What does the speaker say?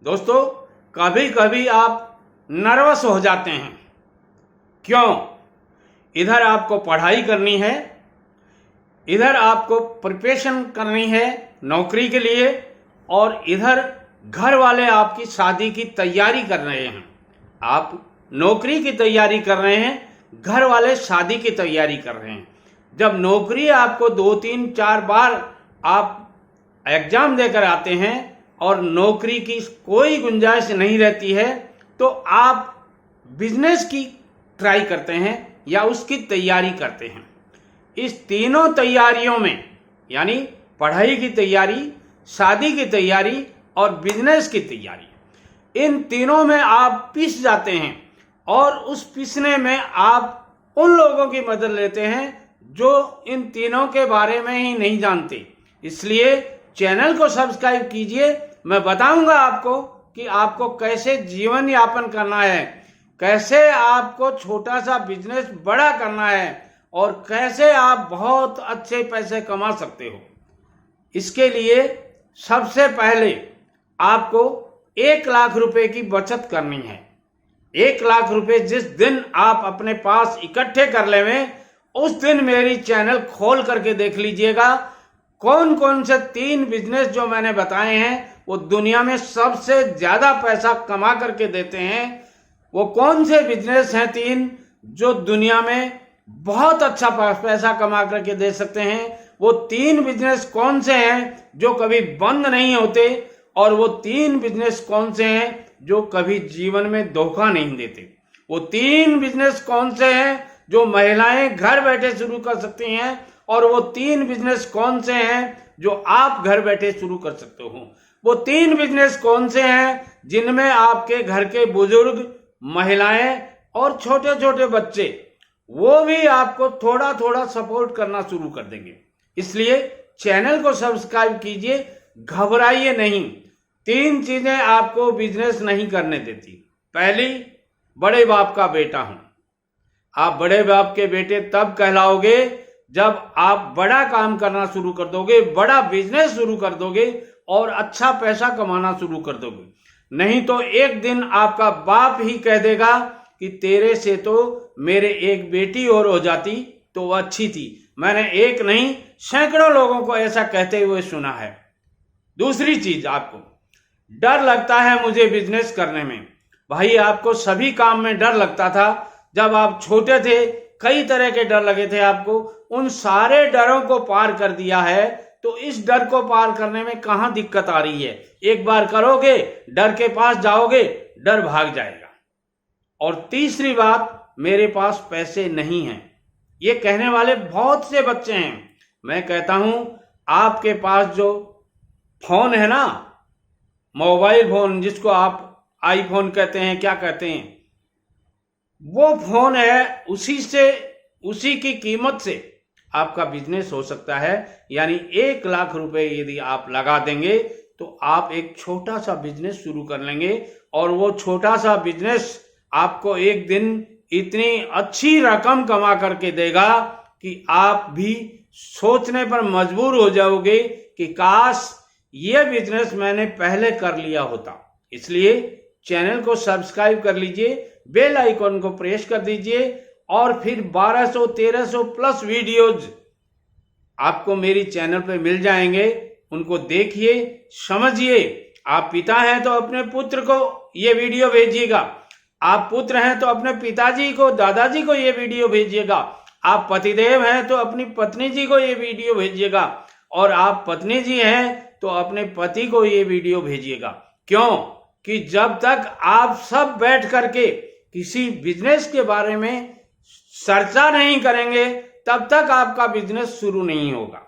दोस्तों, कभी कभी आप नर्वस हो जाते हैं। क्यों? इधर आपको पढ़ाई करनी है, इधर आपको प्रिपरेशन करनी है नौकरी के लिए, और इधर घर वाले आपकी शादी की तैयारी कर रहे हैं। आप नौकरी की तैयारी कर रहे हैं, घर वाले शादी की तैयारी कर रहे हैं। जब नौकरी आपको 2-3-4 बार आप एग्जाम देकर आते हैं और नौकरी की कोई गुंजाइश नहीं रहती है, तो आप बिजनेस की ट्राई करते हैं या उसकी तैयारी करते हैं। इस तीनों तैयारियों में, यानी पढ़ाई की तैयारी, शादी की तैयारी और बिजनेस की तैयारी, इन तीनों में आप पिस जाते हैं और उस पिसने में आप उन लोगों की मदद लेते हैं जो इन तीनों के बारे में ही नहीं जानते। इसलिए चैनल को सब्सक्राइब कीजिए। मैं बताऊंगा आपको कि आपको कैसे जीवन यापन करना है, कैसे आपको छोटा सा बिजनेस बड़ा करना है और कैसे आप बहुत अच्छे पैसे कमा सकते हो। इसके लिए सबसे पहले आपको 1 लाख रुपए की बचत करनी है। 1 लाख रुपए जिस दिन आप अपने पास इकट्ठे कर लेंगे, उस दिन मेरी चैनल खोल करके देख लीजिएगा कौन कौन से 3 बिजनेस जो मैंने बताए हैं वो दुनिया में सबसे ज्यादा पैसा कमा करके देते हैं। वो कौन से बिजनेस हैं 3 जो दुनिया में बहुत अच्छा पैसा कमा करके दे सकते हैं। वो 3 बिजनेस कौन से हैं जो कभी बंद नहीं होते, और वो 3 बिजनेस कौन से हैं जो कभी जीवन में धोखा नहीं देते। वो 3 बिजनेस कौन से हैं जो महिलाएं घर बैठे शुरू कर सकती हैं, और वो 3 बिजनेस कौन से हैं जो आप घर बैठे शुरू कर सकते हो। वो 3 बिजनेस कौन से हैं जिनमें आपके घर के बुजुर्ग, महिलाएं और छोटे छोटे बच्चे, वो भी आपको थोड़ा थोड़ा सपोर्ट करना शुरू कर देंगे। इसलिए चैनल को सब्सक्राइब कीजिए, घबराइए नहीं। 3 चीजें आपको बिजनेस नहीं करने देती। पहली, बड़े बाप का बेटा हूं। आप बड़े बाप के बेटे तब कहलाओगे जब आप बड़ा काम करना शुरू कर दोगे, बड़ा बिजनेस शुरू कर दोगे और अच्छा पैसा कमाना शुरू कर दोगे। नहीं तो एक दिन आपका बाप ही कह देगा कि तेरे से तो मेरे एक बेटी और हो जाती तो वो अच्छी थी। मैंने एक नहीं, सैकड़ों लोगों को ऐसा कहते हुए सुना है। दूसरी चीज, आपको डर लगता है मुझे बिजनेस करने में। भाई, आपको सभी काम में डर लगता था। जब आप छोटे थे कई तरह के डर लगे थे आपको। उन सारे डरों को पार कर दिया है, तो इस डर को पार करने में कहां दिक्कत आ रही है। एक बार करोगे, डर के पास जाओगे, डर भाग जाएगा। और तीसरी बात, मेरे पास पैसे नहीं हैं। ये कहने वाले बहुत से बच्चे हैं। मैं कहता हूं, आपके पास जो फोन है ना, मोबाइल फोन, जिसको आप आईफोन कहते हैं, क्या कहते हैं, वो फोन है, उसी की कीमत से आपका बिजनेस हो सकता है। यानी 1 लाख रुपए यदि आप लगा देंगे तो आप एक छोटा सा बिजनेस शुरू कर लेंगे, और वो छोटा सा बिजनेस आपको एक दिन इतनी अच्छी रकम कमा करके देगा कि आप भी सोचने पर मजबूर हो जाओगे कि काश ये बिजनेस मैंने पहले कर लिया होता। इसलिए चैनल को सब्सक्राइब कर लीजिए, बेल आइकॉन को प्रेस कर दीजिए, और फिर 1200-1300 प्लस वीडियोज आपको मेरी चैनल पे मिल जाएंगे। उनको देखिए, समझिए। आप पिता हैं तो अपने पुत्र को ये वीडियो भेजिएगा। आप पुत्र हैं तो अपने पिताजी को, दादाजी को ये वीडियो भेजिएगा। आप पतिदेव हैं तो अपनी पत्नी जी को ये वीडियो भेजिएगा, और आप पत्नी जी हैं तो अपने पति को ये वीडियो भेजिएगा। क्यों? कि जब तक आप सब बैठ करके किसी बिजनेस के बारे में चर्चा नहीं करेंगे, तब तक आपका बिजनेस शुरू नहीं होगा।